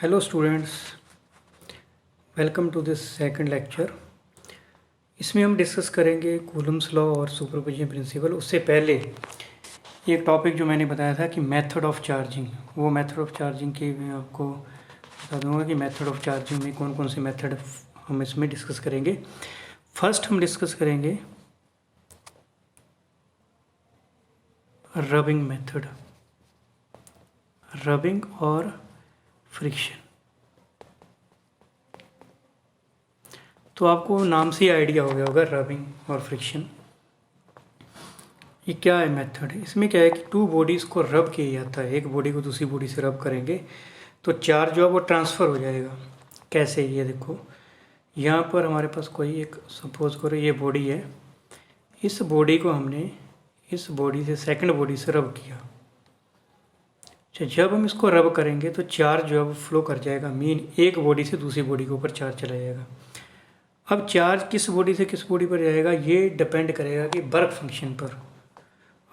Hello students, welcome to this second lecture. इसमें हम discuss करेंगे कूलम्स लॉ और सुपरपोजिशन प्रिंसिपल। उससे पहले एक टॉपिक जो मैंने बताया था कि मेथड ऑफ चार्जिंग, वो मेथड ऑफ चार्जिंग की मैं आपको बता दूंगा कि मेथड ऑफ चार्जिंग में कौन कौन से मेथड हम इसमें डिस्कस करेंगे। फर्स्ट हम डिस्कस करेंगे रबिंग मेथड, रबिंग और फ्रिक्शन। तो आपको नाम से ही आइडिया हो गया होगा रबिंग और फ्रिक्शन ये क्या है मेथड। इसमें क्या है कि टू बॉडीज़ को रब किया जाता है। एक बॉडी को दूसरी बॉडी से रब करेंगे तो चार्ज जो है वो ट्रांसफ़र हो जाएगा। कैसे, ये देखो यहाँ पर हमारे पास कोई एक सपोज करो ये बॉडी है, इस बॉडी को हमने इस बॉडी से सेकंड बॉडी से रब किया। अच्छा, जब हम इसको रब करेंगे तो चार्ज जो है वो फ्लो कर जाएगा, मीन एक बॉडी से दूसरी बॉडी के ऊपर चार्ज चला जाएगा। अब चार्ज किस बॉडी से किस बॉडी पर जाएगा ये डिपेंड करेगा कि वर्क फंक्शन पर।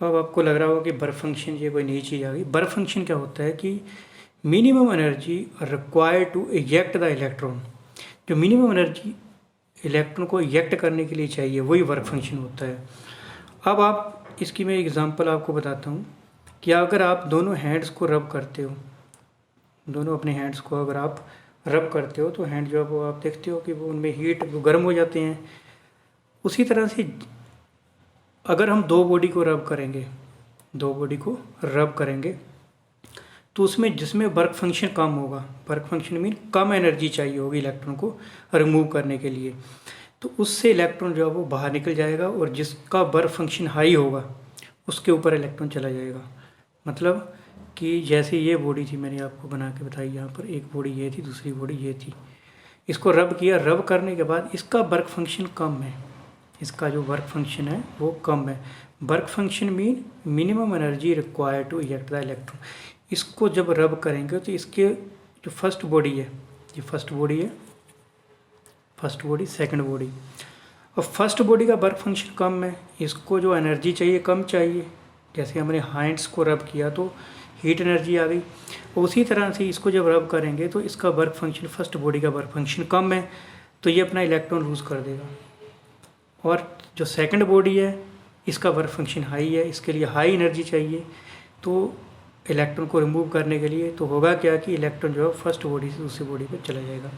अब आपको लग रहा होगा कि वर्क फंक्शन ये कोई नई चीज़ आ गई। वर्क फंक्शन क्या होता है कि minimum energy required to eject the electron. जो मिनिमम एनर्जी इलेक्ट्रॉन को इजेक्ट करने के लिए चाहिए वही वर्क फंक्शन होता है। अब आप इसकी मैं एग्जांपल आपको बताता हूँ कि अगर आप दोनों हैंड्स को रब करते हो, दोनों अपने हैंड्स को अगर आप रब करते हो तो हैंड जो है वो आप देखते हो कि वो उनमें हीट वो गर्म हो जाते हैं। उसी तरह से अगर हम दो बॉडी को रब करेंगे, दो बॉडी को रब करेंगे तो उसमें जिसमें वर्क फंक्शन कम होगा, वर्क फंक्शन मीन कम एनर्जी चाहिए होगी इलेक्ट्रॉन को रिमूव करने के लिए, तो उससे इलेक्ट्रॉन जो है वो बाहर निकल जाएगा और जिसका वर्क फंक्शन हाई होगा उसके ऊपर इलेक्ट्रॉन चला जाएगा। मतलब कि जैसे ये बॉडी थी, मैंने आपको बना के बताई, यहाँ पर एक बॉडी ये थी, दूसरी बॉडी ये थी, इसको रब किया। रब करने के बाद इसका वर्क फंक्शन कम है, इसका जो वर्क फंक्शन है वो कम है। Work function mean minimum energy required to eject the electron. इसको जब रब करेंगे तो इसके जो फर्स्ट बॉडी है, ये फर्स्ट बॉडी है, फर्स्ट बॉडी सेकंड बॉडी, और फर्स्ट बॉडी का वर्क फंक्शन कम है, इसको जो एनर्जी चाहिए कम चाहिए। जैसे हमने हैंड्स को रब किया तो हीट एनर्जी आ गई, उसी तरह से इसको जब रब करेंगे तो इसका वर्क फंक्शन, फर्स्ट बॉडी का वर्क फंक्शन कम है तो ये अपना इलेक्ट्रॉन लूज़ कर देगा। और जो सेकंड बॉडी है इसका वर्क फंक्शन हाई है, इसके लिए हाई एनर्जी चाहिए, तो इलेक्ट्रॉन को रिमूव करने के लिए तो होगा क्या कि इलेक्ट्रॉन जो है फर्स्ट बॉडी से दूसरी बॉडी पर चला जाएगा।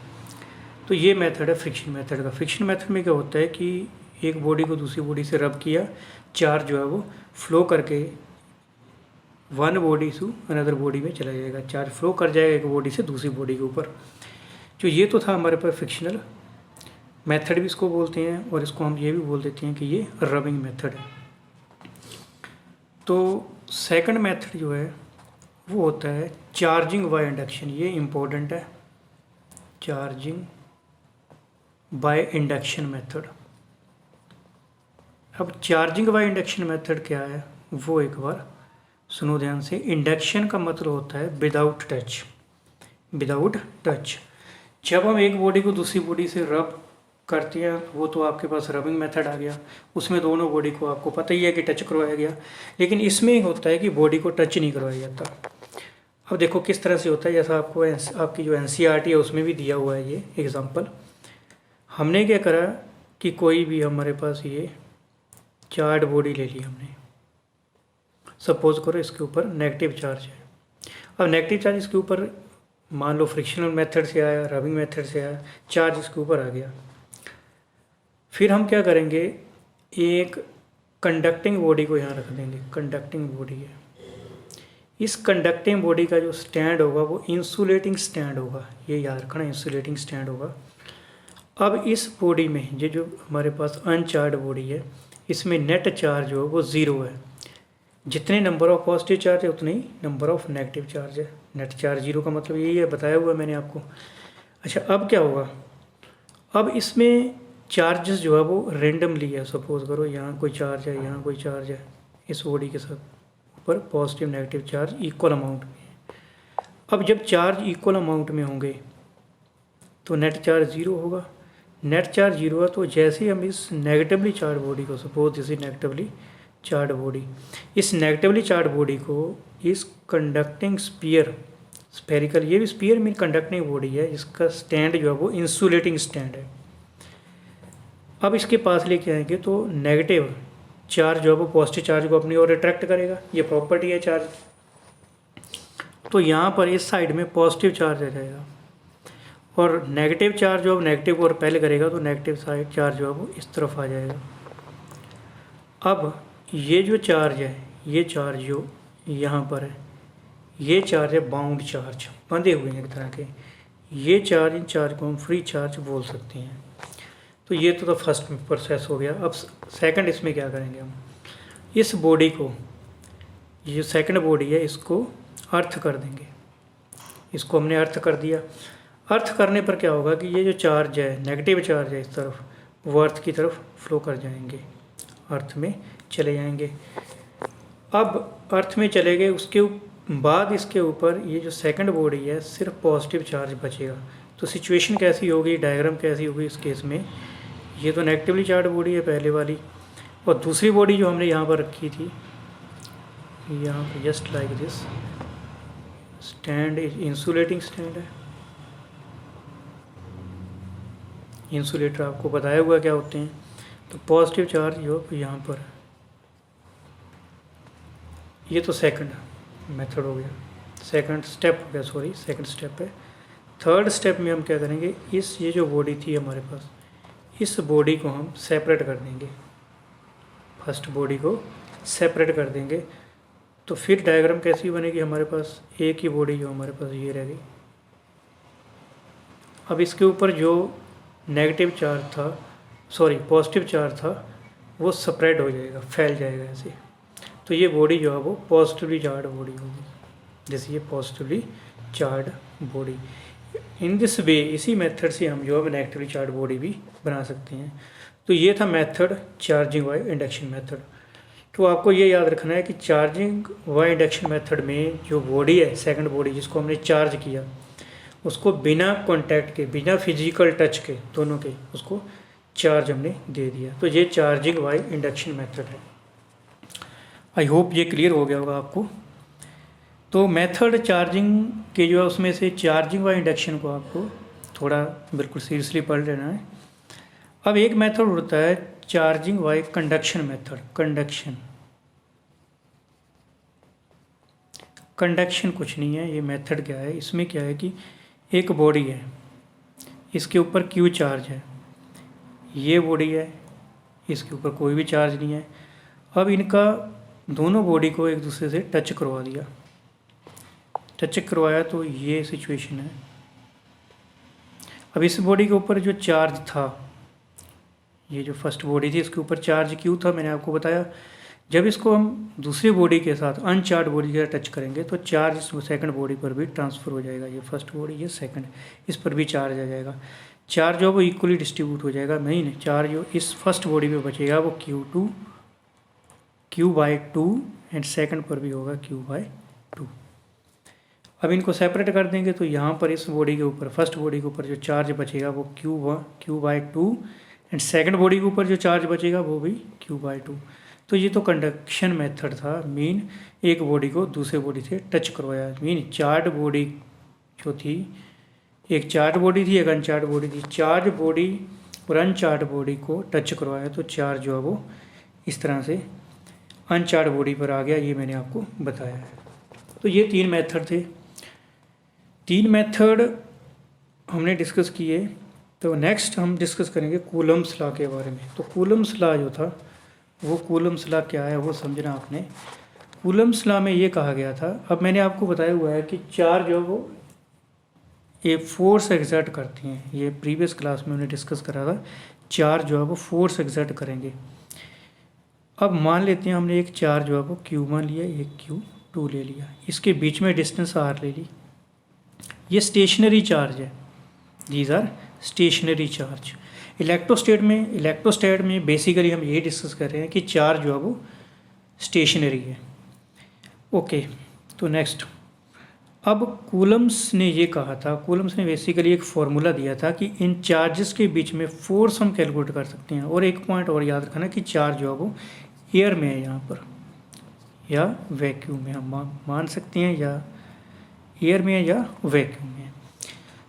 तो ये मेथड है फ्रिक्शन मेथड का। फ्रिक्शन मेथड में क्या होता है कि एक बॉडी को दूसरी बॉडी से रब किया, चार्ज जो है वो फ्लो करके वन बॉडी से अनदर बॉडी में चला जाएगा, चार्ज फ्लो कर जाएगा एक बॉडी से दूसरी बॉडी के ऊपर। जो ये तो था हमारे पास फ्रिक्शनल मेथड भी इसको बोलते हैं, और इसको हम ये भी बोल देते हैं कि ये रबिंग मेथड है। तो सेकंड मेथड जो है वो होता है चार्जिंग बाय इंडक्शन। ये इम्पोर्टेंट है, चार्जिंग बाय इंडक्शन मेथड। अब चार्जिंग बाय इंडक्शन मेथड क्या है वो एक बार सुनो ध्यान से। इंडक्शन का मतलब होता है विदाउट टच, विदाउट टच। जब हम एक बॉडी को दूसरी बॉडी से रब करते हैं वो तो आपके पास रबिंग मेथड आ गया, उसमें दोनों बॉडी को आपको पता ही है कि टच करवाया गया। लेकिन इसमें होता है कि बॉडी को टच नहीं करवाया जाता। अब देखो किस तरह से होता है, जैसा आपको आपकी जो NCERT है उसमें भी दिया हुआ है ये एग्जांपल। हमने क्या करा कि कोई भी हमारे पास ये चार्ज बॉडी ले ली हमने, सपोज करो इसके ऊपर नेगेटिव चार्ज है। अब नेगेटिव चार्ज इसके ऊपर मान लो फ्रिक्शनल मेथड से आया, रबिंग मेथड से आया, चार्ज इसके ऊपर आ गया। फिर हम क्या करेंगे, एक कंडक्टिंग बॉडी को यहाँ रख देंगे, कंडक्टिंग बॉडी है। इस कंडक्टिंग बॉडी का जो स्टैंड होगा वो इंसुलेटिंग स्टैंड होगा, ये याद रखना, इंसुलेटिंग स्टैंड होगा। अब इस बॉडी में ये जो हमारे पास अनचार्ज बॉडी है इसमें नेट चार्ज जो है वो ज़ीरो है। जितने नंबर ऑफ पॉजिटिव चार्ज है उतने ही नंबर ऑफ नेगेटिव चार्ज है। नेट चार्ज जीरो का मतलब यही है, बताया हुआ मैंने आपको। अच्छा, अब क्या होगा, अब इसमें चार्जेस जो है वो रेंडमली है। सपोज करो यहाँ कोई चार्ज है, यहाँ कोई चार्ज है, इस बॉडी के साथ ऊपर positive negative charge equal amount में है। अब जब चार्ज इक्वल अमाउंट में होंगे तो नेट चार्ज ज़ीरो होगा। नेट चार्ज जीरो है तो जैसे ही हम इस नेगेटिवली चार्ज बॉडी को, suppose this is negatively charge body, इस नेगेटिवली चार्ज बॉडी को इस कंडक्टिंग स्फीयर स्फेरिकल, ये भी स्फीयर मीन कंडक्टिंग बॉडी है, इसका स्टैंड जो है वो इंसुलेटिंग स्टैंड है। अब इसके पास लेके आएंगे तो नेगेटिव चार्ज जो है वो पॉजिटिव चार्ज को अपनी ओर अट्रैक्ट करेगा, ये प्रॉपर्टी है चार्ज। तो यहाँ पर इस साइड में पॉजिटिव चार्ज आ जाएगा और नेगेटिव चार्ज जो है नेगेटिव और पहले करेगा तो नेगेटिव साइड चार्ज जो है वो इस तरफ आ जाएगा। अब ये जो चार्ज है, ये चार्ज जो यहाँ पर है, ये चार्ज है बाउंड चार्ज, बंधे हुए हैं एक तरह के। ये चार्ज, इन चार्ज को हम फ्री चार्ज बोल सकते हैं। तो ये तो फर्स्ट प्रोसेस हो गया। अब सेकंड इसमें क्या करेंगे हम, इस बॉडी को, ये जो सेकंड बॉडी है इसको अर्थ कर देंगे। इसको हमने अर्थ कर दिया। अर्थ करने पर क्या होगा कि ये जो चार्ज है, नेगेटिव चार्ज है इस तरफ, वो अर्थ की तरफ फ्लो कर जाएंगे, अर्थ में चले जाएंगे। अब अर्थ में चले गए, उसके बाद इसके ऊपर ये जो सेकंड बॉडी है सिर्फ पॉजिटिव चार्ज बचेगा। तो सिचुएशन कैसी होगी, डायग्राम कैसी होगी इस केस में, ये तो नेगेटिवली चार्ज बॉडी है पहले वाली, और दूसरी बॉडी जो हमने यहाँ पर रखी थी, यहाँ पर just like this stand, insulating stand है। इंसुलेटर आपको बताया हुआ क्या होते हैं। तो पॉजिटिव चार्ज जो यहाँ पर है, ये तो सेकंड मेथड हो गया, सेकंड स्टेप हो गया, सॉरी सेकंड स्टेप है। थर्ड स्टेप में हम क्या करेंगे, इस ये जो बॉडी थी हमारे पास, इस बॉडी को हम सेपरेट कर देंगे, फर्स्ट बॉडी को सेपरेट कर देंगे। तो फिर डायग्राम कैसी बनेगी हमारे पास, एक ही बॉडी जो हमारे पास ये रह गई। अब इसके ऊपर जो नेगेटिव चार्ज था, सॉरी पॉजिटिव चार्ज था, वो स्प्रेड हो जाएगा, फैल जाएगा ऐसे। तो ये बॉडी जो है वो पॉजिटिवली चार्ज बॉडी होगी, जैसे ये positively charge body. In this way, इसी मेथड से हम जो है नेगेटिवली चार्ज बॉडी भी बना सकते हैं। तो ये था method charging by induction method. तो आपको ये याद रखना है कि चार्जिंग बाय इंडक्शन मेथड में जो बॉडी है, सेकंड बॉडी जिसको हमने चार्ज किया, उसको बिना कॉन्टैक्ट के, बिना फिजिकल टच के, दोनों के, उसको चार्ज हमने दे दिया। तो ये चार्जिंग बाय इंडक्शन मेथड है। आई होप ये क्लियर हो गया होगा आपको। तो मेथड चार्जिंग के जो है उसमें से चार्जिंग बाय इंडक्शन को आपको थोड़ा बिल्कुल सीरियसली पढ़ लेना है। अब एक मेथड होता है charging by conduction method. Conduction कुछ नहीं है, ये मेथड क्या है, इसमें क्या है कि एक बॉडी है, इसके ऊपर क्यू चार्ज है, ये बॉडी है, इसके ऊपर कोई भी चार्ज नहीं है। अब इनका दोनों बॉडी को एक दूसरे से टच करवा दिया, टच करवाया तो ये सिचुएशन है। अब इस बॉडी के ऊपर जो चार्ज था, ये जो फर्स्ट बॉडी थी इसके ऊपर चार्ज क्यू था, मैंने आपको बताया। जब इसको हम दूसरी बॉडी के साथ अनचार्ज बॉडी के साथ टच करेंगे तो चार्ज सेकंड बॉडी पर भी ट्रांसफ़र हो जाएगा। ये फर्स्ट बॉडी, ये सेकंड, इस पर भी चार्ज आ जाएगा। चार्ज जो है वो इक्वली डिस्ट्रीब्यूट हो जाएगा। नहीं, चार्ज जो इस फर्स्ट बॉडी पे बचेगा वो Q/2 एंड सेकंड पर भी होगा Q/2। अब इनको सेपरेट कर देंगे तो यहाँ पर इस बॉडी के ऊपर, फर्स्ट बॉडी के ऊपर जो चार्ज बचेगा वो Q/2 एंड सेकंड बॉडी के ऊपर जो चार्ज बचेगा वो भी Q/2। तो ये तो कंडक्शन मेथड था, मीन एक बॉडी को दूसरे बॉडी से टच करवाया। मीन चार्ज बॉडी जो थी, एक चार्ज बॉडी थी, एक अनचार्ज बॉडी थी। चार्ज बॉडी और अनचार्ज बॉडी को टच करवाया तो चार्ज जो है वो इस तरह से अनचार्ज बॉडी पर आ गया, ये मैंने आपको बताया है। तो ये 3 मेथड थे, 3 मेथड हमने डिस्कस किए। तो नेक्स्ट हम डिस्कस करेंगे कूलम्स लॉ के बारे में। तो कूलम्स लॉ जो था वो, कूलम्स लॉ क्या है वो समझना आपने। कूलम्स लॉ में ये कहा गया था, अब मैंने आपको बताया हुआ है कि चार्ज जो वो ये फोर्स एक्सर्ट करती हैं, ये प्रीवियस क्लास में हमने डिस्कस करा था। चार्ज जो है वो फोर्स एक्सर्ट करेंगे। अब मान लेते हैं हमने एक चार्ज जो है वो Q1 लिया, एक Q2 ले लिया, इसके बीच में डिस्टेंस R ले ली। ये स्टेशनरी चार्ज है, दीज आर स्टेशनरी चार्ज। इलेक्ट्रोस्टैट में बेसिकली हम ये डिस्कस कर रहे हैं कि चार्ज जो है वो स्टेशनरी है। ओके, तो नेक्स्ट, अब कूलम्स ने ये कहा था, कूलम्स ने बेसिकली एक फार्मूला दिया था कि इन चार्जेस के बीच में फोर्स हम कैलकुलेट कर सकते हैं। और एक पॉइंट और याद रखना कि चार्ज जो है वो एयर में है यहाँ पर, या वैक्यूम में हम मान सकते हैं, या एयर में है या वैक्यूम में है।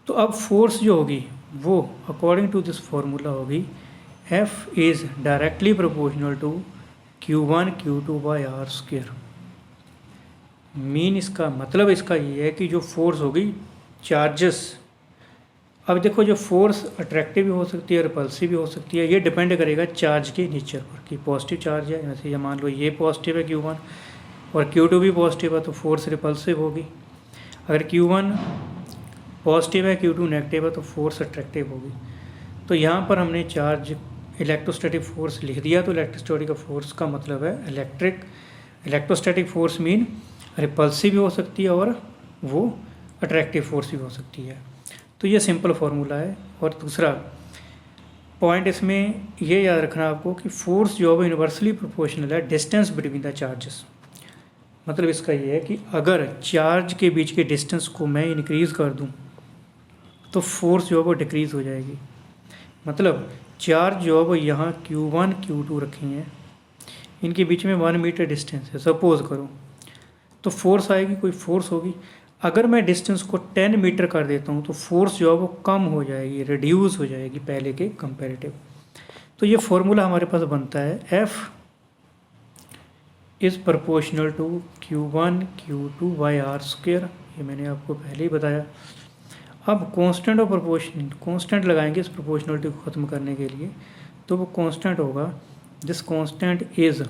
तो अब फोर्स जो होगी वो अकॉर्डिंग टू दिस फॉर्मूला होगी F is directly proportional to Q1 Q2 by are square. Mean इसका मतलब इसका ये है कि जो फोर्स होगी चार्जेस, अब देखो जो फोर्स अट्रैक्टिव भी हो सकती है, रिपल्सिव भी हो सकती है, ये डिपेंड करेगा चार्ज के नेचर पर कि पॉजिटिव चार्ज है, जैसे ये मान लो ये पॉजिटिव है Q1 और Q2 भी पॉजिटिव है तो फोर्स रिपल्सिव होगी। अगर Q1 पॉजिटिव है Q2 नेगेटिव है तो फोर्स अट्रैक्टिव होगी। तो यहाँ पर हमने चार्ज इलेक्ट्रोस्टैटिक फोर्स लिख दिया। तो इलेक्ट्रोस्टैटिक फोर्स का मतलब है इलेक्ट्रोस्टैटिक फोर्स मीन रिपल्सिव भी हो सकती है और वो अट्रैक्टिव फोर्स भी हो सकती है। तो ये सिंपल फार्मूला है। और दूसरा पॉइंट इसमें ये याद रखना आपको कि फोर्स जो है यूनिवर्सली प्रोपोर्शनल है डिस्टेंस बिटवीन द चार्जेस। मतलब इसका ये है कि अगर चार्ज के बीच के डिस्टेंस को मैं इंक्रीज़ कर दूं तो फोर्स जो है वो डिक्रीज़ हो जाएगी। मतलब चार्ज जो है वो यहाँ Q1 Q2 रखे हैं, इनके बीच में 1 मीटर डिस्टेंस है सपोज करो, तो फोर्स आएगी, कोई फोर्स होगी। अगर मैं डिस्टेंस को 10 मीटर कर देता हूँ तो फोर्स जो है वो कम हो जाएगी, रिड्यूस हो जाएगी पहले के कंपैरेटिव। तो ये फॉर्मूला हमारे पास बनता है F is proportional to Q1 Q2 by are square. ये मैंने आपको पहले ही बताया। अब कांस्टेंट ऑफ प्रोपोर्शन, कांस्टेंट लगाएंगे इस प्रोपोर्शनलिटी को ख़त्म करने के लिए। तो वो कांस्टेंट होगा, this constant is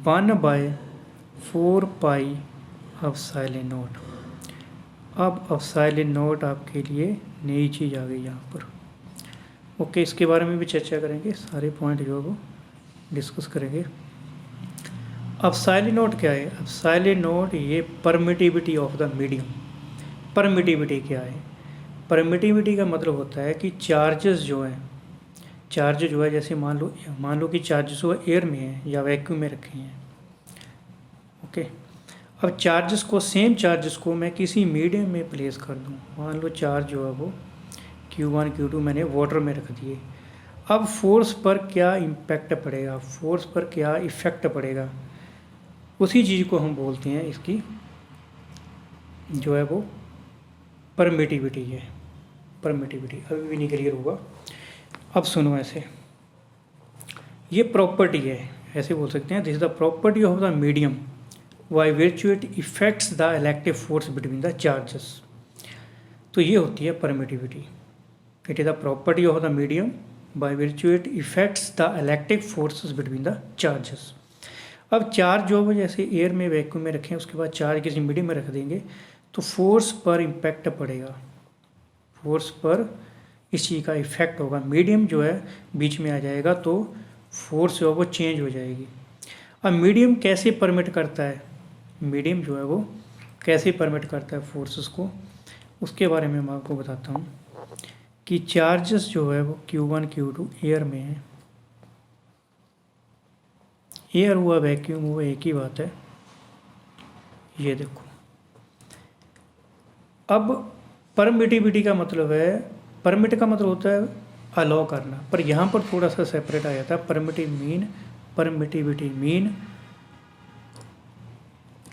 1/4 pi epsilon not. अब एप्सिलॉन नॉट आपके लिए नई चीज़ आ गई यहाँ पर। ओके, इसके बारे में भी चर्चा करेंगे, सारे पॉइंट जो है वो डिस्कस करेंगे। एप्सिलॉन नॉट क्या है? एप्सिलॉन नॉट ये permittivity of the medium. Permittivity क्या है? परमिटिविटी का मतलब होता है कि चार्जेस जो हैं, चार्ज जो है जैसे मान लो कि चार्जेस वो एयर में है या वैक्यूम में रखे हैं। ओके, अब चार्जेस को, सेम चार्जेस को मैं किसी मीडियम में प्लेस कर दूं। मान लो चार्ज जो है वो Q1 Q2 मैंने वाटर में रख दिए। अब फोर्स पर क्या इम्पैक्ट पड़ेगा, फोर्स पर क्या इफ़ेक्ट पड़ेगा, उसी चीज़ को हम बोलते हैं इसकी जो है वो परमिटिविटी है। परमिटिविटी अभी भी नहीं क्लियर होगा, अब सुनो। ऐसे ये प्रॉपर्टी है, ऐसे बोल सकते हैं, this is the property of the medium by which it effects the electric force between the charges. तो ये होती है permittivity. It is the property of the medium by which it effects the electric forces between the charges. अब charge जो है जैसे air में vacuum में रखें, उसके बाद चार्ज किसी मीडियम में रख देंगे तो फोर्स पर इम्पैक्ट पड़ेगा, फोर्स पर इस चीज़ का इफेक्ट होगा। मीडियम जो है बीच में आ जाएगा तो फोर्स जो है वो चेंज हो जाएगी। अब मीडियम कैसे परमिट करता है, मीडियम जो है वो कैसे परमिट करता है फोर्सेस को, उसके बारे में मैं आपको बताता हूँ कि चार्जेस जो है वो Q1 Q2 एयर में है। एयर हुआ वैक्यूम हुआ एक ही बात है। ये देखो, अब परमिटिविटी का मतलब है, परमिट का मतलब होता है अलाउ करना, पर यहाँ पर थोड़ा सा सेपरेट आ जाता है। परमिटिविटी मीन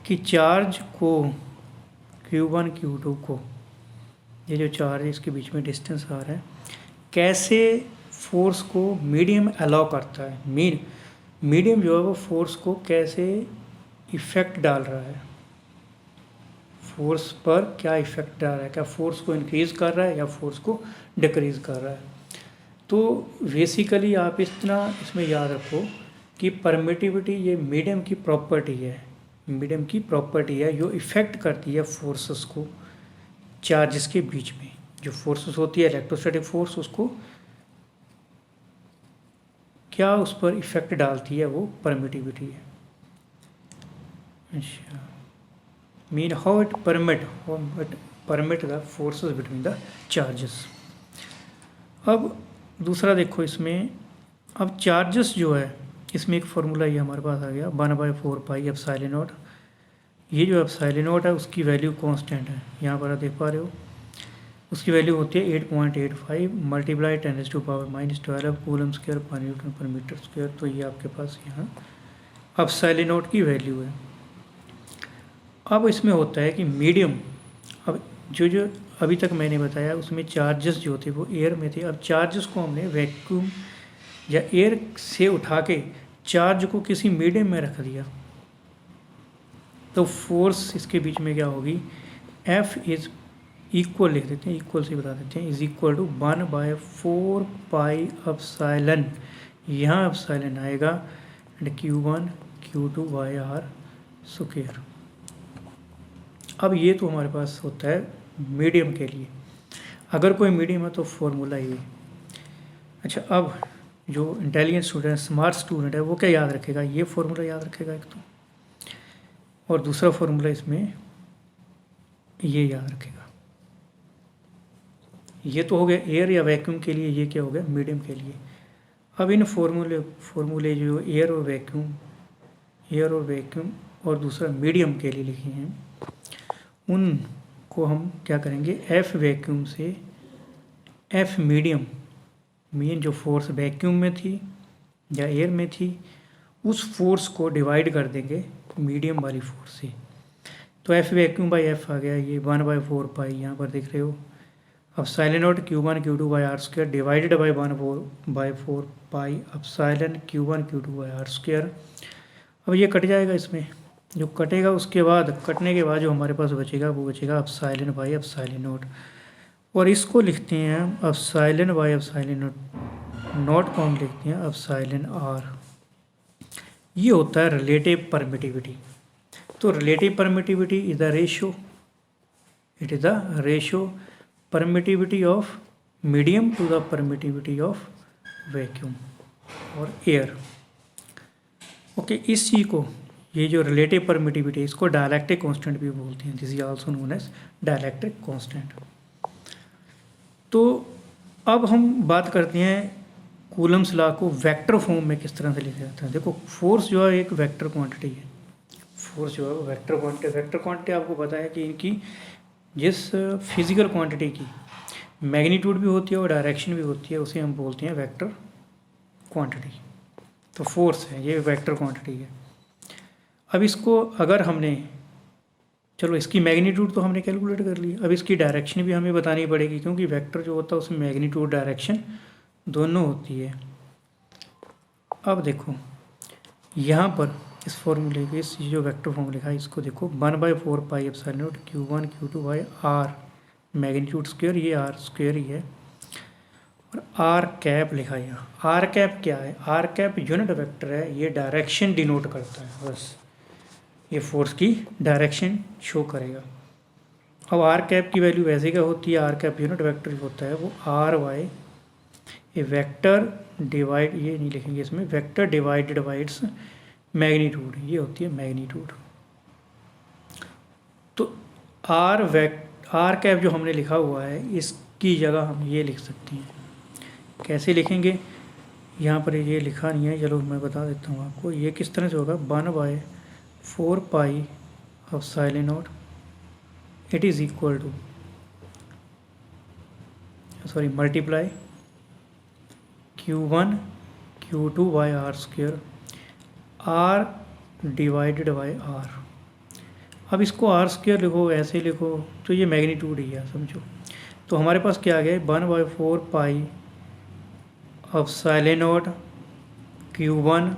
कि चार्ज को Q1 Q2 को, ये जो चार्ज है इसके बीच में डिस्टेंस आ रहा है, कैसे फोर्स को मीडियम अलाउ करता है। मीडियम जो है वो फोर्स को कैसे इफ़ेक्ट डाल रहा है, फोर्स पर क्या इफ़ेक्ट डाल रहा है, क्या फोर्स को इंक्रीज़ कर रहा है या फोर्स को डिक्रीज़ कर रहा है। तो बेसिकली आप इतना इसमें याद रखो कि परमिटिविटी ये मीडियम की प्रॉपर्टी है, मीडियम की प्रॉपर्टी है जो इफ़ेक्ट करती है फोर्सेस को चार्जेस के बीच में। जो फोर्सेस होती है इलेक्ट्रोस्टैटिक फोर्स, उसको क्या उस पर इफ़ेक्ट डालती है, वो परमिटिविटी है। अच्छा, mean how it permit the forces between the charges. अब दूसरा देखो इसमें, अब चार्जेस जो है इसमें एक फार्मूला ये हमारे पास आ गया 1/4 पाई एप्सिलॉन नॉट। ये जो एप्सिलॉन नॉट है उसकी वैल्यू कांस्टेंट है, यहाँ पर आप देख पा रहे हो, उसकी वैल्यू होती है 8.85 मल्टीप्लाई 10⁻⁻12 कूलम स्क्वायर पर न्यूटन पर मीटर स्क्वायर। तो ये आपके पास यहाँ एप्सिलॉन नॉट की वैल्यू है। अब इसमें होता है कि मीडियम, अब जो अभी तक मैंने बताया उसमें चार्जेस जो थे वो एयर में थे। अब चार्जेस को हमने वैक्यूम या एयर से उठा के चार्ज को किसी मीडियम में रख दिया, तो फोर्स इसके बीच में क्या होगी, F इज इक्वल लिख देते हैं, इक्वल से बता देते हैं, is equal to 1/4 pi epsilon, यहाँ एप्सिलॉन आएगा and Q1 Q2 by r square. अब ये तो हमारे पास होता है मीडियम के लिए, अगर कोई मीडियम है तो फॉर्मूला ये। अच्छा, अब जो इंटेलिजेंट स्टूडेंट, स्मार्ट स्टूडेंट है, वो क्या याद रखेगा, ये फॉर्मूला याद रखेगा एक तो, और दूसरा फॉर्मूला इसमें ये याद रखेगा। ये तो हो गया एयर या वैक्यूम के लिए, ये क्या हो गया मीडियम के लिए। अब इन फॉर्मूले जो एयर और वैक्यूम और दूसरा मीडियम के लिए लिखे हैं, उनको हम क्या करेंगे, एफ वैक्यूम से एफ मीडियम, मेन जो फोर्स वैक्यूम में थी या एयर में थी, उस फोर्स को डिवाइड कर देंगे मीडियम वाली फोर्स से। तो एफ वैक्यूम बाई एफ आ गया, ये 1/4 पाई यहाँ पर देख रहे हो। अब silent naught Q1 Q2 by are square divided by 1/4 pi epsilon Q1 Q2 by are square. अब ये कट जाएगा, इसमें जो कटेगा उसके बाद, कटने के बाद जो हमारे पास बचेगा वो बचेगा एप्सिलॉन बाई एप्सिलॉन नोट, और इसको लिखते हैं हम एप्सिलॉन बाई एप्सिलॉन नोट को हम लिखते हैं एप्सिलॉन आर। ये होता है रिलेटिव परमिटिविटी। तो relative permittivity is the ratio, it is the ratio permittivity of medium to the permittivity of vacuum और एयर। ओके, इस चीज़ को, ये जो रिलेटिव परमिटिविटी, इसको डायलैक्ट्रिक कांस्टेंट भी बोलते हैं, this is also known as dielectric constant. तो अब हम बात करते हैं कूलम्स लॉ को वेक्टर फॉर्म में किस तरह से लिखा जाता है। देखो, फोर्स जो है एक वेक्टर क्वांटिटी है, फोर्स जो है वो वेक्टर क्वांटिटी आपको पता है कि इनकी जिस फिजिकल क्वांटिटी की मैग्नीट्यूड भी होती है और डायरेक्शन भी होती है, उसे हम बोलते हैं वेक्टर क्वांटिटी। तो फोर्स है, ये वेक्टर क्वांटिटी है। अब इसको अगर हमने, चलो इसकी मैग्नीट्यूड तो हमने कैलकुलेट कर ली, अब इसकी डायरेक्शन भी हमें बतानी पड़ेगी, क्योंकि वेक्टर जो होता है उसमें मैग्नीट्यूड डायरेक्शन दोनों होती है। अब देखो यहाँ पर इस फॉर्मूले के, इस जो वेक्टर फॉर्म लिखा है, इसको देखो 1/4 pi epsilon naught Q1 Q2 by r magnitude square, ये आर स्क्वायर ही है, और आर कैप लिखा है यहाँ। आर कैप क्या है, आर कैप यूनिट वेक्टर है, ये डायरेक्शन डिनोट करता है, बस ये फोर्स की डायरेक्शन शो करेगा। अब आर कैप की वैल्यू वैसे क्या होती है, आर कैप यूनिट वेक्टर होता है वो आर वाई, ये वेक्टर डिवाइड, ये नहीं लिखेंगे इसमें, vector divided by its magnitude, ये होती है मैग्नीट्यूड। तो आर कैप जो हमने लिखा हुआ है, इसकी जगह हम ये लिख सकते हैं। कैसे लिखेंगे, यहाँ पर ये लिखा नहीं है, चलो मैं बता देता हूँ आपको। ये किस तरह से होगा, 1/4 pi epsilon naught, it is equal to, sorry, multiply Q1 Q2 by are square, r divided by r. अब इसको आर स्क्वायर लिखो, ऐसे लिखो, तो ये मैग्नीट्यूड ही है, समझो। तो हमारे पास क्या आ गया, 1/4 pi epsilon naught Q1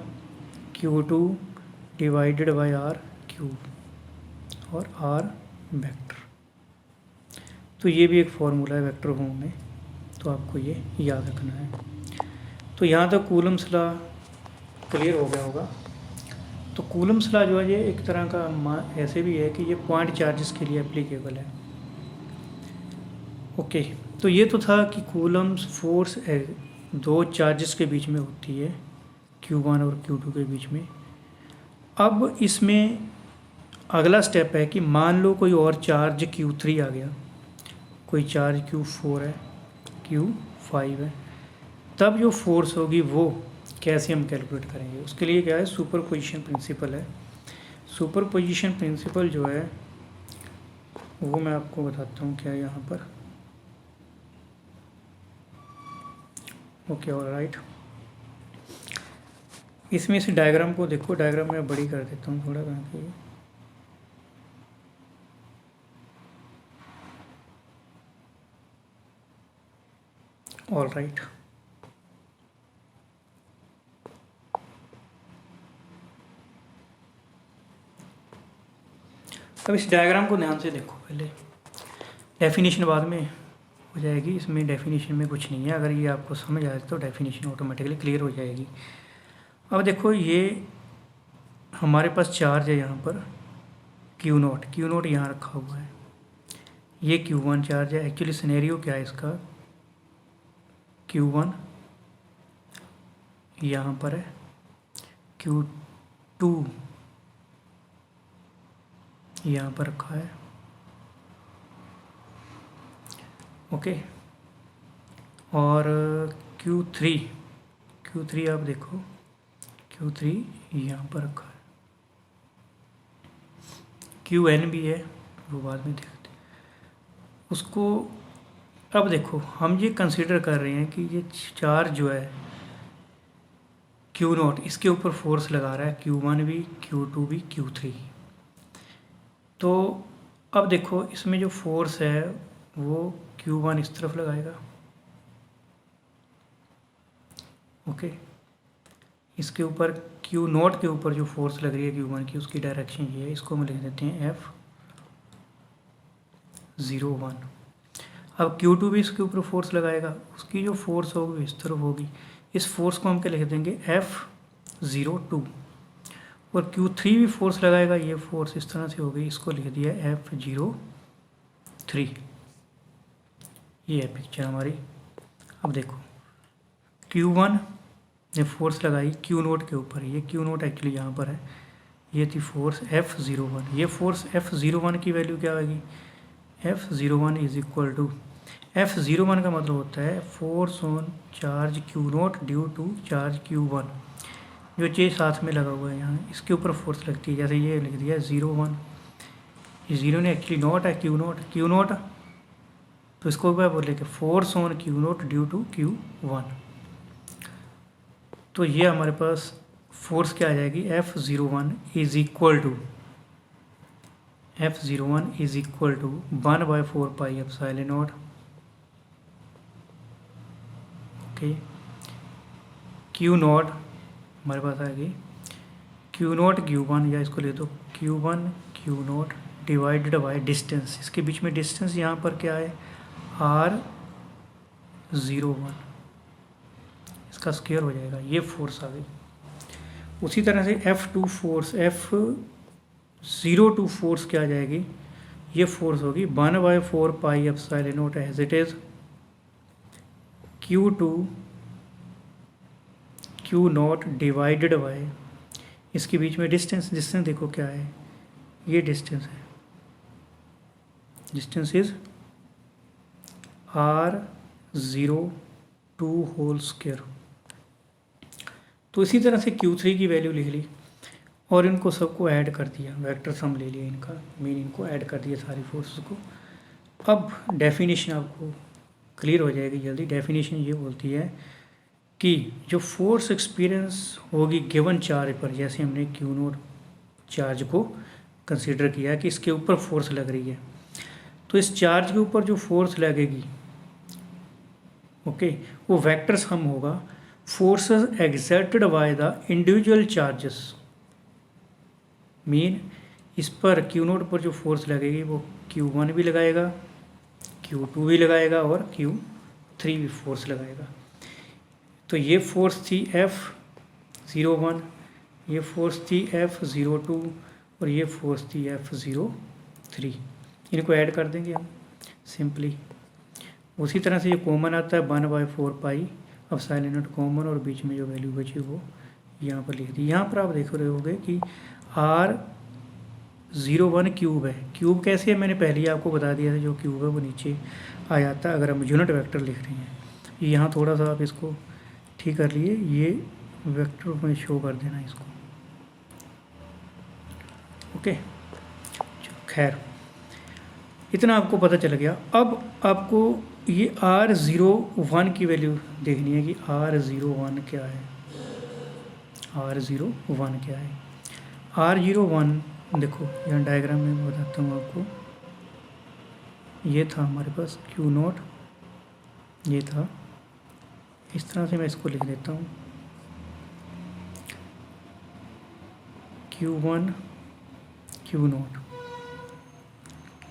Q2 divided by r cube और आर वेक्टर। तो ये भी एक फॉर्मूला है वेक्टर फॉर्म में, तो आपको ये याद रखना है। तो यहाँ तक कूलम्स लॉ क्लियर हो गया होगा। तो कूलम्स लॉ जो है ये एक तरह का ऐसे भी है कि ये पॉइंट चार्जेस के लिए एप्लीकेबल है। ओके, तो ये तो था कि कूलम्स फोर्स दो चार्जेस के बीच में होती है, Q1 और Q2 के बीच में। अब इसमें अगला स्टेप है कि मान लो कोई और चार्ज Q3 आ गया, कोई चार्ज Q4 है, Q5 है, तब जो फोर्स होगी वो कैसे हम कैलकुलेट करेंगे। उसके लिए क्या है, सुपरपोजिशन प्रिंसिपल है। सुपरपोजिशन प्रिंसिपल जो है वो मैं आपको बताता हूँ क्या है यहाँ पर। ओके, ऑलराइट, इसमें इस डायग्राम को देखो, डायग्राम मैं बड़ी कर देता हूँ थोड़ा, ताकि ऑल राइट। अब इस डायग्राम को ध्यान से देखो, पहले डेफिनेशन बाद में हो जाएगी, इसमें डेफिनेशन में कुछ नहीं है, अगर ये आपको समझ आए तो डेफिनेशन ऑटोमेटिकली क्लियर हो जाएगी। अब देखो ये हमारे पास चार्ज है यहाँ पर क्यू नोट यहाँ रखा हुआ है, ये Q1 चार्ज है। एक्चुअली सिनेरियो क्या है इसका, Q1 यहाँ पर है, Q2 यहाँ पर रखा है, ओके। और Q3 आप देखो, Q3 यहाँ पर रखा है, Qn भी है, वो बाद में देखते उसको। अब देखो हम ये कंसीडर कर रहे हैं कि ये चार्ज जो है Q0 इसके ऊपर फोर्स लगा रहा है, Q1 भी, Q2 भी, Q3। तो अब देखो इसमें जो फोर्स है वो Q1 इस तरफ लगाएगा, ओके। इसके ऊपर Q0 के ऊपर जो फोर्स लग रही है Q1 की, उसकी डायरेक्शन ये है, इसको हम लिख देते हैं F01। अब Q2 भी इसके ऊपर फोर्स लगाएगा, उसकी जो फोर्स होगी इस तरफ होगी, इस फोर्स को हम क्या लिख देंगे F02। और Q3 भी फोर्स लगाएगा, ये फोर्स इस तरह से होगी, इसको लिख दिया F03। ये है पिक्चर हमारी। अब देखो Q1 ने फोर्स लगाई Q0 के ऊपर, ये Q0 एक्चुअली यहाँ पर है, ये थी फोर्स F01। ये फोर्स F01 की वैल्यू क्या आएगी, F01 is equal to, F01 का मतलब होता है force on charge Q0 due to charge Q1। जो चीज़ साथ में लगा हुआ है यहाँ, इसके ऊपर फोर्स लगती है, जैसे ये लिख दिया 01, ये 0 ने एक्चुअली नॉट है Q0, तो इसको क्या बोले कि force on Q0 due to Q1। तो ये हमारे पास फोर्स क्या आ जाएगी, F01 is equal to 1/4 pi epsilon naught, okay. Q0 हमारे पास आ गई Q0 Q1, या इसको ले दो Q1 Q0 divided by distance, इसके बीच में डिस्टेंस यहाँ पर क्या है R01, इसका स्क्वायर हो जाएगा, ये फोर्स आ गई। उसी तरह से F02 फोर्स क्या आ जाएगी, ये फोर्स होगी 1/4 pi epsilon naught as it is Q0 divided by, इसके बीच में डिस्टेंस देखो क्या है, ये डिस्टेंस है, distance is R02 whole square. तो इसी तरह से Q3 की वैल्यू लिख ली और इनको सबको ऐड कर दिया, वेक्टर सम ले लिया इनका, मीन इनको ऐड कर दिया सारी फोर्सेस को। अब डेफिनेशन आपको क्लियर हो जाएगी जल्दी। डेफिनेशन ये बोलती है कि जो फोर्स एक्सपीरियंस होगी गिवन चार्ज पर, जैसे हमने Q0 चार्ज को कंसीडर किया कि इसके ऊपर फोर्स लग रही है, तो इस चार्ज के ऊपर जो फोर्स लगेगी, ओके, वो वेक्टर सम होगा forces exerted by the individual charges. Mean इस पर Q0 पर जो फोर्स लगेगी वो Q1 भी लगाएगा, Q2 भी लगाएगा और Q3 भी फोर्स लगाएगा। तो ये फोर्स थी F01, ये फोर्स थी F02 और ये फोर्स थी F03। इनको ऐड कर देंगे हम सिंपली। उसी तरह से ये कॉमन आता है 1/4 पाई एप्सिलॉन नॉट कॉमन, और बीच में जो वैल्यू बची वो यहाँ पर लिख दी। यहाँ पर आप देख रहे होंगे कि R01 क्यूब है। क्यूब कैसे है, मैंने पहले ही आपको बता दिया था, जो क्यूब है वो नीचे आ जाता है अगर हम यूनिट वेक्टर लिख रहे हैं। यहाँ थोड़ा सा आप इसको ठीक कर लिए, ये वेक्टर में शो कर देना इसको, ओके। खैर इतना आपको पता चल गया। अब आपको ये R01 की वैल्यू देखनी है कि R01 क्या है, R01 क्या है। R01 देखो यहाँ डायग्राम में मैं बताता हूँ आपको। ये था हमारे पास Q0, ये था इस तरह से मैं इसको लिख देता हूँ Q1 Q0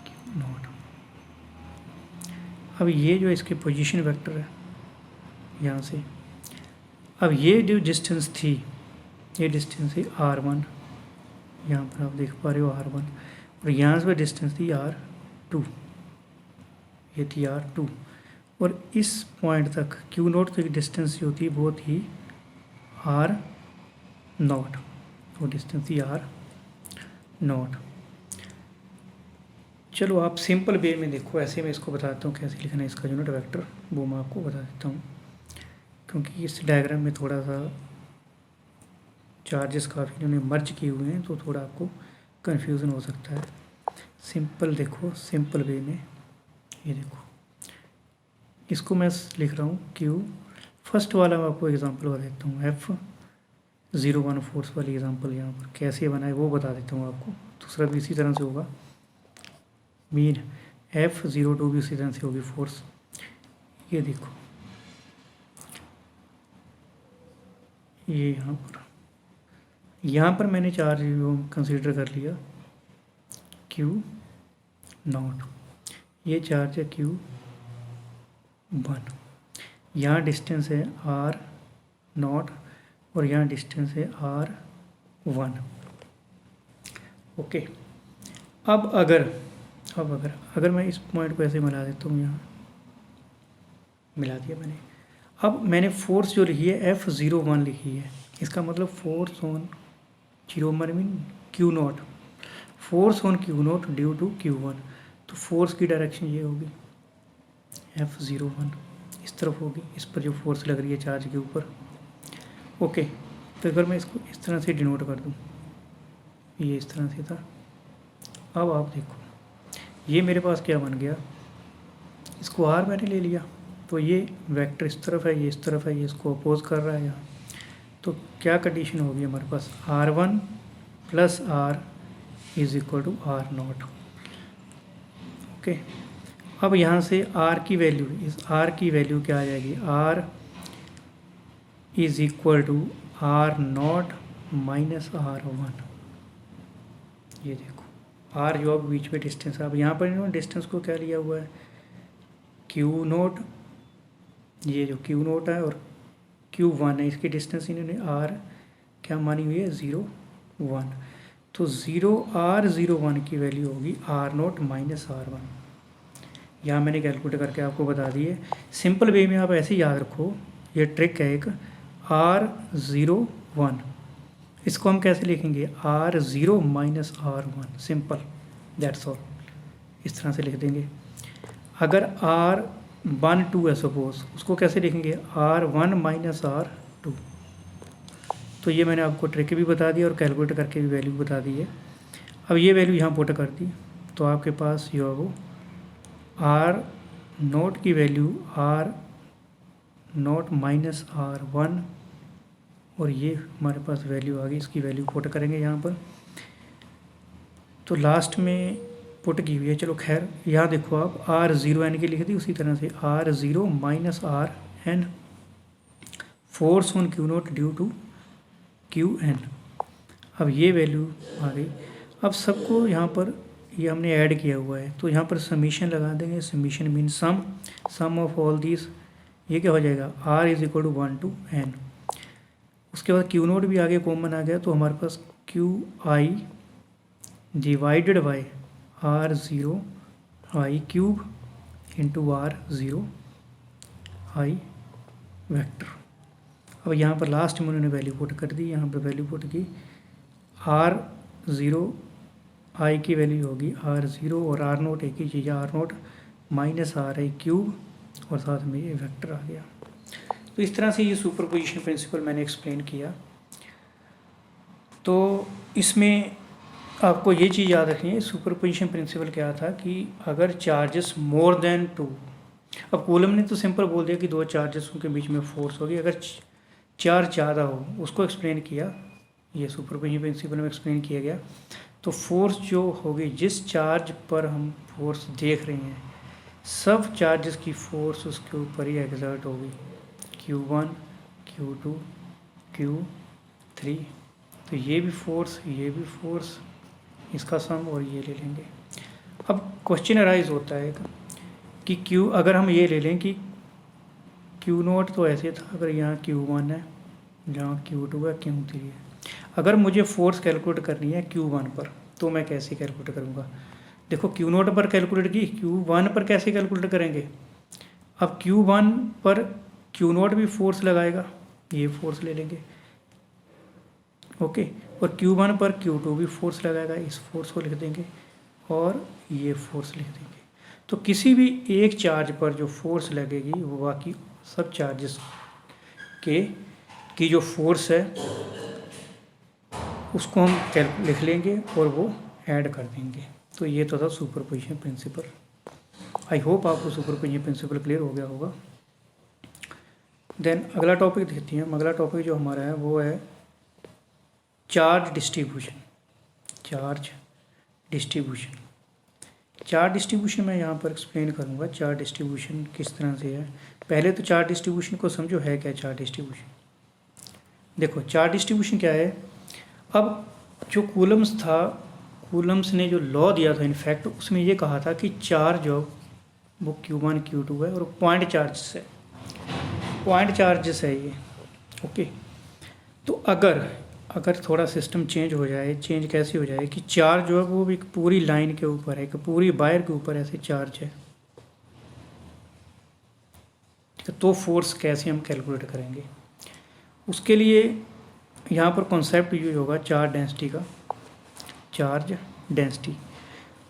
Q0। अब ये जो इसके पोजीशन वेक्टर है यहाँ से, अब ये जो डिस्टेंस थी, ये डिस्टेंस थी R1, यहाँ पर आप देख पा रहे हो R1, और यहाँ से डिस्टेंस थी R2, ये थी R2, और इस पॉइंट तक Q0 तक डिस्टेंस जो थी वो थी R0, वो डिस्टेंस थी R0। चलो आप सिंपल वे में देखो, ऐसे मैं इसको बताता हूँ कैसे लिखना है इसका यूनिट वेक्टर, वो मैं आपको बता देता हूँ, क्योंकि इस डायग्राम में थोड़ा सा चार्जेस काफ़ी इन्होंने मर्ज किए हुए हैं तो थोड़ा आपको कन्फ्यूज़न हो सकता है। सिंपल देखो, सिंपल वे में ये देखो, इसको मैं लिख रहा हूँ Q, फर्स्ट वाला मैं आपको एग्जांपल बता देता हूँ, F01 फोर्स वाली एग्जांपल यहाँ पर कैसे बनाए वो बता देता हूँ आपको। दूसरा भी इसी तरह से होगा, मीन F02 भी इसी तरह से होगी फोर्स। ये देखो, ये यहाँ पर मैंने चार्ज कंसीडर कर लिया Q0, ये चार्ज है Q1, यहाँ डिस्टेंस है R0 और यहाँ डिस्टेंस है R1। ओके, अब अगर मैं इस पॉइंट को ऐसे मिला देता हूँ, यहाँ मिला दिया मैंने। अब मैंने फोर्स जो लिखी है F01 लिखी है, इसका मतलब force on 01 mean Q0, force on Q0 due to Q1। तो फोर्स की डायरेक्शन ये होगी F01, इस तरफ होगी, इस पर जो फोर्स लग रही है चार्ज के ऊपर। ओके, तो अगर मैं इसको इस तरह से डिनोट कर दूँ, ये इस तरह से था। अब आप देखो, ये मेरे पास क्या बन गया, इसको R मैंने ले लिया, तो ये वेक्टर इस तरफ है, ये इस तरफ है, ये इसको अपोज कर रहा है यहाँ। तो क्या कंडीशन होगी हमारे पास, R1 plus R is equal to R0। Okay, अब यहाँ से R की वैल्यू, इस R की वैल्यू क्या आ जाएगी, R is equal to R0 minus R1। ये देखो, R जो अब बीच में डिस्टेंस है, अब यहाँ पर इन्होंने डिस्टेंस को क्या लिया हुआ है, Q0, ये जो Q0 है और Q1 है, इसकी डिस्टेंस इन्होंने R क्या मानी हुई है, 0,1। तो 0R01 की वैल्यू होगी R0 माइनस R1। यहाँ मैंने कैलकुलेट करके आपको बता दी है। सिंपल वे में आप ऐसे याद रखो, ये ट्रिक है एक, R01 इसको हम कैसे लिखेंगे, R0 minus R1, simple, that's all, इस तरह से लिख देंगे। अगर R12 है सपोज, उसको कैसे लिखेंगे, R1 माइनस R2। तो ये मैंने आपको ट्रिक भी बता दिया और कैलकुलेट करके भी वैल्यू बता दी है। अब ये वैल्यू यहाँ पुट कर दी, तो आपके पास जो है वो R0 की वैल्यू R0 माइनस R1, और ये हमारे पास वैल्यू आ गई, इसकी वैल्यू पुट करेंगे यहाँ पर। तो लास्ट में पुट की हुई है, चलो खैर, यहाँ देखो आप R0n की लिख दी, उसी तरह से R0 माइनस RN, force on Q0 due to Qn। अब ये वैल्यू आ गई। अब सबको यहाँ पर ये हमने ऐड किया हुआ है, तो यहाँ पर समीशन लगा देंगे, summation mean sum of all these, ये क्या हो जाएगा, R is equal to 1 to n। उसके बाद Q0 भी आगे कॉमन आ गया, तो हमारे पास Qi divided by R0 i cube into R0 i vector. अब यहाँ पर लास्ट में उन्होंने वैल्यू पुट कर दी, यहाँ पर वैल्यू पुट की, R0 i की वैल्यू होगी R0 और R0 एक ही चीज़ है, R0 माइनस RI क्यूब, और साथ में ये वेक्टर आ गया। तो इस तरह से ये सुपरपोजिशन प्रिंसिपल मैंने एक्सप्लेन किया। तो इसमें आपको ये चीज़ याद रखनी है, सुपरपोजिशन प्रिंसिपल क्या था कि अगर चार्जेस मोर देन 2, अब कूलम ने तो सिंपल बोल दिया कि दो चार्जेस के बीच में फोर्स होगी, अगर चार्ज ज़्यादा हो उसको एक्सप्लेन किया, ये सुपरपोजिशन प्रिंसिपल में एक्सप्लेन किया गया। तो फोर्स जो होगी, जिस चार्ज पर हम फोर्स देख रहे हैं, सब चार्जेस की फोर्स उसके ऊपर ही एग्जर्ट होगी। Q1 Q2 Q3, तो ये भी फोर्स, ये भी फोर्स, इसका सम और ये ले लेंगे। अब क्वेश्चन अराइज होता है कि Q, अगर हम ये ले लें कि Q0 तो ऐसे था, अगर यहाँ Q1 है, जहाँ Q2 है, Q3 है, अगर मुझे फोर्स कैलकुलेट करनी है Q1 पर, तो मैं कैसे कैलकुलेट करूँगा? देखो Q0 पर कैलकुलेट की, Q1 पर कैसे कैलकुलेट करेंगे? अब Q1 पर Q0 भी फोर्स लगाएगा, ये फोर्स ले लेंगे, ओके, और Q1 पर Q2 भी फोर्स लगाएगा, इस फोर्स को लिख देंगे, और ये फोर्स लिख देंगे। तो किसी भी एक चार्ज पर जो फोर्स लगेगी वो बाकी सब चार्जेस की जो फोर्स है उसको हम लिख लेंगे और वो ऐड कर देंगे। तो ये तो था सुपरपोजिशन प्रिंसिपल। आई होप आपको सुपरपोजिशन प्रिंसिपल क्लियर हो गया होगा। देन अगला टॉपिक देखते हैं हम। अगला टॉपिक जो हमारा है वो है charge distribution. Charge distribution, charge distribution मैं यहाँ पर एक्सप्लेन करूँगा चार्ज डिस्ट्रीब्यूशन किस तरह से है। पहले तो चार्ज डिस्ट्रीब्यूशन को समझो है क्या चार्ज डिस्ट्रीब्यूशन। देखो चार्ज डिस्ट्रीब्यूशन क्या है। अब जो कूलम्स था, कूलम्स ने जो लॉ दिया था इनफैक्ट, उसमें ये कहा था कि चार्ज जो वो Q1 Q2 है और पॉइंट चार्जेस है, पॉइंट चार्जेस है ये, ओके। तो अगर थोड़ा सिस्टम चेंज हो जाए, चेंज कैसे हो जाए कि चार्ज जो है वो एक पूरी लाइन के ऊपर है, कि पूरी वायर के ऊपर ऐसे चार्ज है, तो फोर्स कैसे हम कैलकुलेट करेंगे? उसके लिए यहाँ पर कॉन्सेप्ट यूज होगा चार्ज डेंसिटी का, चार्ज डेंसिटी।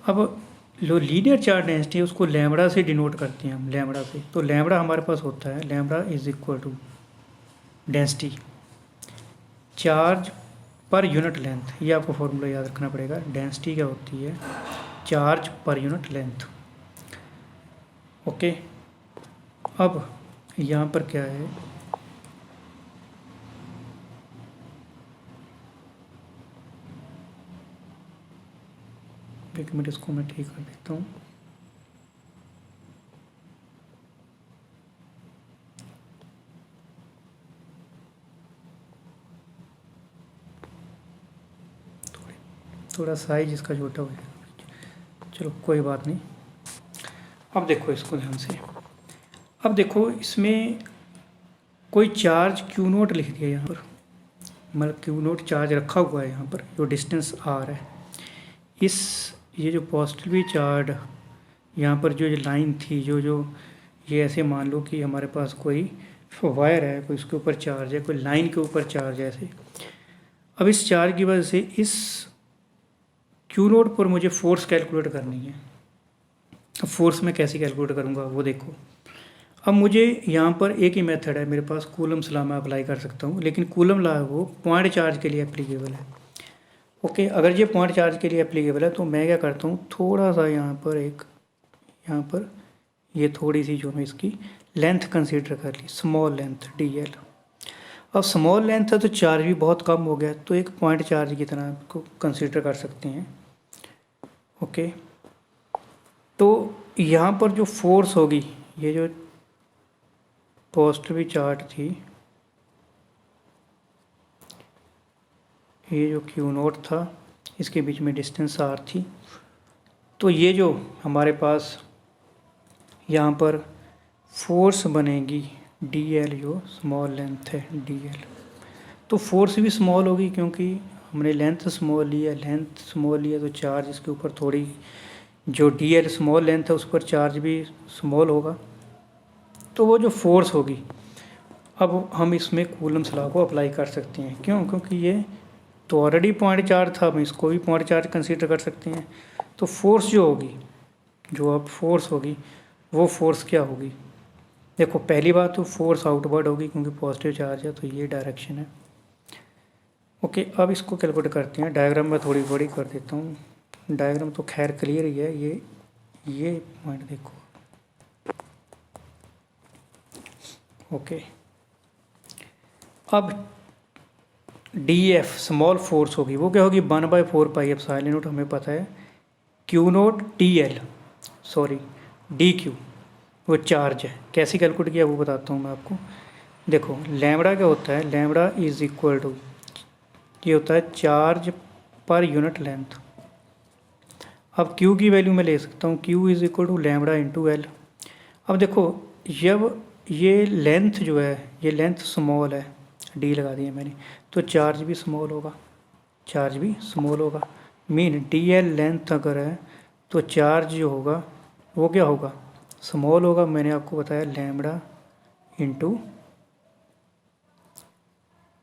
अब जो लीनियर चार्ज डेंसिटी है उसको लैम्बडा से डिनोट करते हैं हम, लैम्बडा से। तो लैम्बडा हमारे पास होता है, lambda is equal to density charge per unit length. ये आपको फॉर्मूला याद रखना पड़ेगा। डेंसिटी क्या होती है? Charge per unit length, okay. अब यहाँ पर क्या है, एक मिनट इसको मैं ठीक कर देता हूँ। थोड़ा साइज इसका छोटा हो जाएगा, चलो कोई बात नहीं। अब देखो इसको ध्यान से। अब देखो इसमें कोई चार्ज Q0 लिख दिया यहाँ पर, मतलब Q0 चार्ज रखा हुआ है यहाँ पर, जो डिस्टेंस R है। ये जो पॉजिटिवली चार्ज यहाँ पर जो लाइन थी, जो ये ऐसे मान लो कि हमारे पास कोई वायर है, कोई उसके ऊपर चार्ज है, कोई लाइन के ऊपर चार्ज है ऐसे। अब इस चार्ज की वजह से इस Q0 पर मुझे फोर्स कैलकुलेट करनी है। अब फोर्स मैं कैसे कैलकुलेट करूँगा वो देखो। अब मुझे यहाँ पर एक ही मेथड है मेरे पास, कूलम्स लॉ मैं अप्लाई कर सकता हूँ, लेकिन कूलम लॉ वो पॉइंट चार्ज के लिए एप्लीकेबल है, ओके। अगर ये पॉइंट चार्ज के लिए एप्लीकेबल है तो मैं क्या करता हूँ, थोड़ा सा यहाँ पर ये थोड़ी सी जो मैं इसकी लेंथ कंसीडर कर ली, स्मॉल लेंथ DL। अब स्मॉल लेंथ है तो चार्ज भी बहुत कम हो गया, तो एक पॉइंट चार्ज की तरह को कंसीडर कर सकते हैं, ओके। तो यहाँ पर जो फोर्स होगी, ये जो पॉजिटिव चार्ज थी, ये जो Q0 था, इसके बीच में डिस्टेंस R थी, तो ये जो हमारे पास यहाँ पर फोर्स बनेगी DL, जो स्मॉल लेंथ है DL, तो फोर्स भी स्मॉल होगी क्योंकि हमने लेंथ स्मॉल लिया, तो चार्ज इसके ऊपर थोड़ी, जो DL स्मॉल लेंथ है उस पर चार्ज भी स्मॉल होगा, तो वो जो फोर्स होगी, अब हम इसमें कूलम्स लॉ को अप्लाई कर सकते हैं। क्यों? क्योंकि ये तो ऑलरेडी पॉइंट चार्ज था, हम इसको भी पॉइंट चार्ज कंसीडर कर सकते हैं। तो फोर्स जो होगी, जो अब फोर्स होगी, वो फोर्स क्या होगी? देखो पहली बात तो फोर्स आउटवर्ड होगी क्योंकि पॉजिटिव चार्ज है, तो ये डायरेक्शन है, ओके। अब इसको कैलकुलेट करते हैं। डायग्राम में थोड़ी बड़ी कर देता हूँ, डायग्राम तो खैर क्लियर ही है। ये पॉइंट देखो, ओके। अब DF स्मॉल फोर्स होगी, वो क्या होगी? 1/4πε0, हमें पता है। Q0 DQ वो चार्ज है। कैसे कैलकुलेट किया वो बताता हूँ मैं आपको। देखो लैम्बडा क्या होता है, लैम्बडा इज इक्वल टू, ये होता है चार्ज पर यूनिट लेंथ। अब Q की वैल्यू मैं ले सकता हूँ, Q is equal to lambda into l. अब देखो जब ये लेंथ जो है, ये लेंथ स्मॉल है, डी लगा दिया मैंने, तो चार्ज भी स्मॉल होगा, चार्ज भी स्मॉल होगा। मीन डी एल लेंथ अगर है तो चार्ज जो होगा वो क्या होगा, स्मॉल होगा। मैंने आपको बताया लैम्बडा इंटू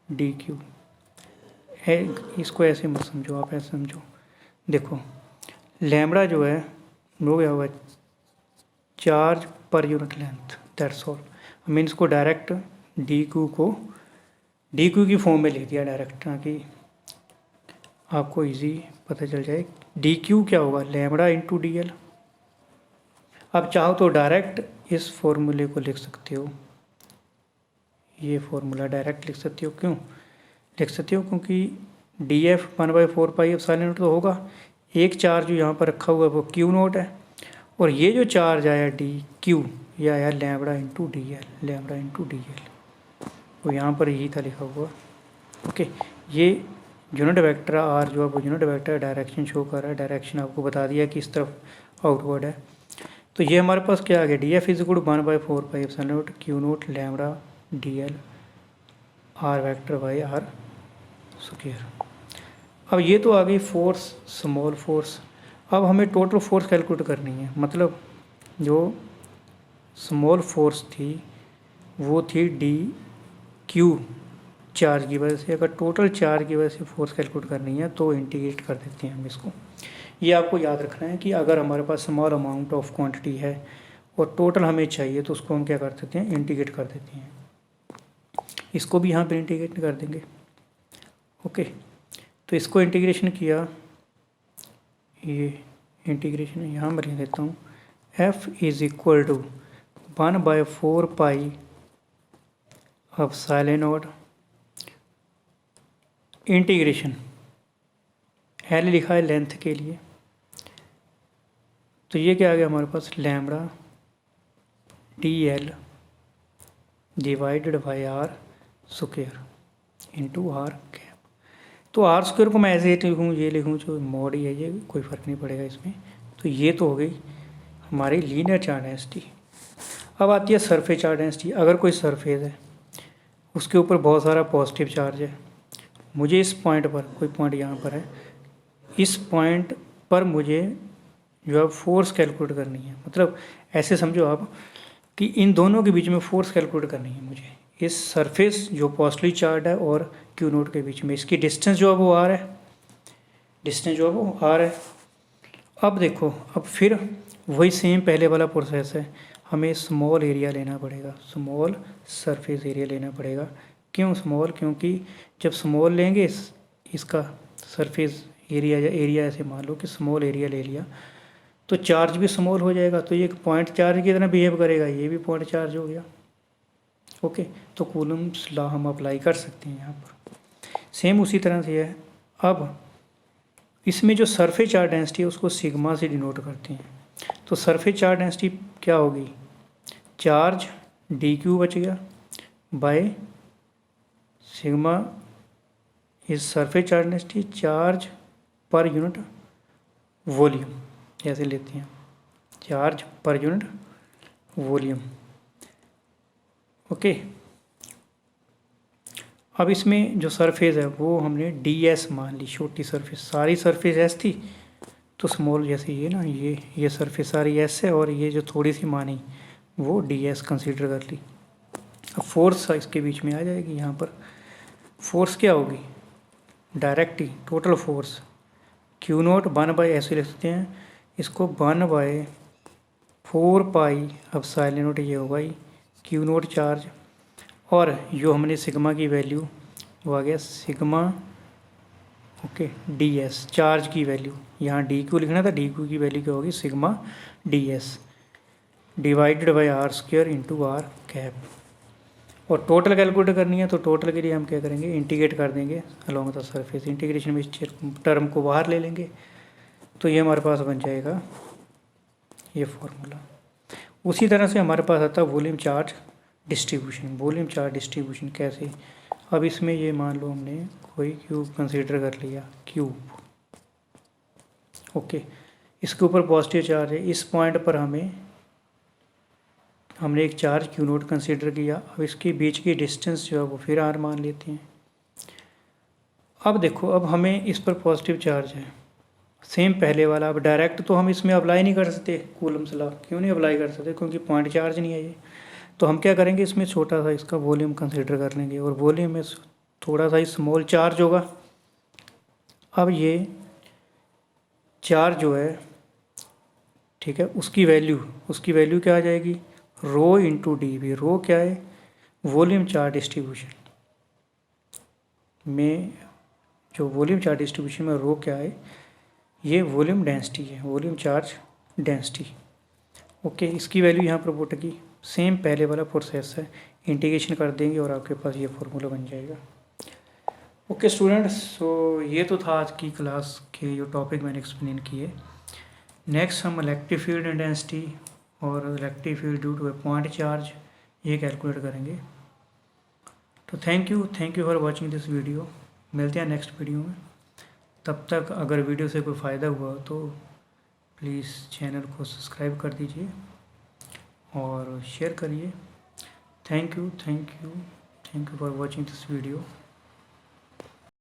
डी क्यू है। इसको ऐसे मत समझो, आप ऐसे समझो। देखो लैम्बडा जो है वो क्या होगा, charge per unit length, that's all. मैंने इसको डायरेक्ट डी क्यू की फॉर्म में लिख दिया डायरेक्ट, ताकि आपको इजी पता चल जाए। डी क्यू क्या होगा, लैम्बडा इंटू डी एल। आप चाहो तो डायरेक्ट इस फॉर्मूले को लिख सकते हो, ये फॉर्मूला डायरेक्ट लिख सकते हो। क्यों लिख सकते हो, क्योंकि D F 1/4 pi epsilon not तो होगा, एक चार्ज जो यहाँ पर रखा हुआ है वो क्यू नॉट है, और ये जो चार्ज आया डी क्यू, ये आया lambda into D L, lambda into D L. तो यहाँ पर यही था लिखा हुआ। ओके, ये यूनिट वेक्टर आर जो है वो यूनिट वेक्टर डायरेक्शन शो कर रहा है, डायरेक्शन आपको बता दिया कि इस तरफ आउटवर्ड है। तो ये हमारे पास क्या आ गया, d f is equal to 1/4 pi epsilon naught q naught lambda D l r vector by are square. अब ये तो आ गई फोर्स, स्मॉल फोर्स। अब हमें टोटल फोर्स कैलकुलेट करनी है, मतलब जो स्मॉल फोर्स थी वो थी डी क्यू चार्ज की वजह से। अगर टोटल चार्ज की वजह से फोर्स कैलकुलेट करनी है तो इंटीग्रेट कर देते हैं हम इसको। ये आपको याद रखना है कि अगर हमारे पास स्मॉल अमाउंट ऑफ क्वांटिटी है और टोटल हमें चाहिए तो उसको हम क्या कर देते हैं, इंटीग्रेट कर देते हैं। इसको भी यहाँ पर इंटीग्रेट कर देंगे। ओके, तो इसको इंटीग्रेशन किया, ये इंटीग्रेशन यहाँ मैं लिख देता हूँ, f is equal to 1/4 pi epsilon naught integration, l लिखा है लेंथ के लिए, तो ये क्या आ गया हमारे पास, lambda D L divided by are square into are cap. तो आर स्क्वायर को मैं ऐसे ही लिखूँ, ये लिखूँ जो मॉड ही है, ये कोई फ़र्क नहीं पड़ेगा इसमें। तो ये तो हो गई हमारी लीनियर चार्ज डेंसिटी। अब आती है सरफेस चार्ज डेंसिटी। अगर कोई सरफेस है उसके ऊपर बहुत सारा पॉजिटिव चार्ज है, मुझे इस पॉइंट पर, कोई पॉइंट यहाँ पर है, इस पॉइंट पर मुझे जो है फोर्स कैलकुलेट करनी है। मतलब ऐसे समझो आप कि इन दोनों के बीच में फोर्स कैलकुलेट करनी है मुझे, इस सरफेस जो पॉजिटिवली चार्ज है और क्यू नोट के बीच में। इसकी डिस्टेंस जो है वो आर है, डिस्टेंस जो है वो आर है। अब देखो, अब फिर वही सेम पहले वाला प्रोसेस है, हमें स्मॉल एरिया लेना पड़ेगा, स्मॉल सरफेस एरिया लेना पड़ेगा। क्यों स्मॉल, क्योंकि जब स्मॉल लेंगे इसका सरफेस एरिया, या एरिया ऐसे मान लो कि स्मॉल एरिया ले लिया, तो चार्ज भी स्मॉल हो जाएगा, तो ये एक पॉइंट चार्ज की तरह बिहेव करेगा, ये भी पॉइंट चार्ज हो गया। ओके, तो कूलम्स लॉ हम अप्लाई कर सकते हैं यहाँ पर। सेम उसी तरह से है। अब इसमें जो सरफेस चार्ज डेंसिटी है उसको सिग्मा से डिनोट करते हैं। तो सरफेस चार्ज डेंसिटी क्या होगी, चार्ज डी क्यू बच गया by sigma is surface charge density charge per unit volume, ऐसे लेते हैं, charge per unit volume. Okay, अब इसमें जो सरफेस है वो हमने डी एस मान ली, छोटी सरफेस, सारी सरफेस एस थी तो स्मॉल, जैसे ये ना, ये सरफेस सारी एस है और ये जो थोड़ी सी मानी वो डी एस कंसिडर कर ली। अब फोर्स इसके बीच में आ जाएगी, यहाँ पर फोर्स क्या होगी, डायरेक्ट ही टोटल फोर्स क्यू नोट 1 ऐसे लिख सकते हैं इसको, 1/4 पाई एप्सिलॉन नॉट, ये होगा ही क्यू नोट चार्ज, और जो हमने सिग्मा की वैल्यू वो आ गया sigma, okay, d s charge की वैल्यू, यहाँ डी क्यू लिखना था, डी क्यू की वैल्यू क्या होगी, sigma d s divided by are square into are cap. और टोटल कैलकुलेट करनी है तो टोटल के लिए हम क्या करेंगे, इंटीग्रेट कर देंगे अलॉन्ग द सरफेस, इंटीग्रेशन में इस टर्म को बाहर ले लेंगे, तो ये हमारे पास बन जाएगा ये फॉर्मूला। उसी तरह से हमारे पास आता है volume charge distribution, volume charge distribution कैसे। अब इसमें ये मान लो हमने कोई क्यूब कंसीडर कर लिया, क्यूब, ओके, इसके ऊपर पॉजिटिव चार्ज है, इस पॉइंट पर हमने एक चार्ज क्यू नोट कंसीडर किया। अब इसके बीच की डिस्टेंस जो है वो फिर आर मान लेते हैं। अब देखो, अब हमें इस पर पॉजिटिव चार्ज है, सेम पहले वाला। अब डायरेक्ट तो हम इसमें अप्लाई नहीं कर सकते कूलम्स लॉ, क्यों नहीं अप्लाई कर सकते, क्योंकि पॉइंट चार्ज नहीं है ये। तो हम क्या करेंगे, इसमें छोटा सा इसका वॉल्यूम कंसीडर कर लेंगे, और वॉल्यूम में थोड़ा सा स्मॉल चार्ज होगा। अब ये चार्ज जो है, ठीक है, उसकी वैल्यू क्या आ जाएगी, रो इंटू डी वी। रो क्या है, वॉल्यूम चार्ज डिस्ट्रीब्यूशन में, जो वॉल्यूम चार्ज डिस्ट्रीब्यूशन में रो क्या है, ये वॉल्यूम डेंसिटी है, वॉल्यूम चार्ज डेंसिटी। ओके, इसकी वैल्यू यहाँ पर पुट की, सेम पहले वाला प्रोसेस है, इंटीग्रेशन कर देंगे और आपके पास ये फॉर्मूला बन जाएगा। ओके स्टूडेंट्स, सो ये तो था आज की क्लास के जो टॉपिक मैंने एक्सप्लेन किए। नेक्स्ट हम इलेक्ट्रिक फील्ड इंटेंसिटी और electric field due to a point charge ये कैलकुलेट करेंगे। तो thank you for watching this video. मिलते हैं नेक्स्ट वीडियो में। तब तक अगर वीडियो से कोई फ़ायदा हुआ तो प्लीज़ चैनल को सब्सक्राइब कर दीजिए और शेयर करिए। Thank you for watching this video.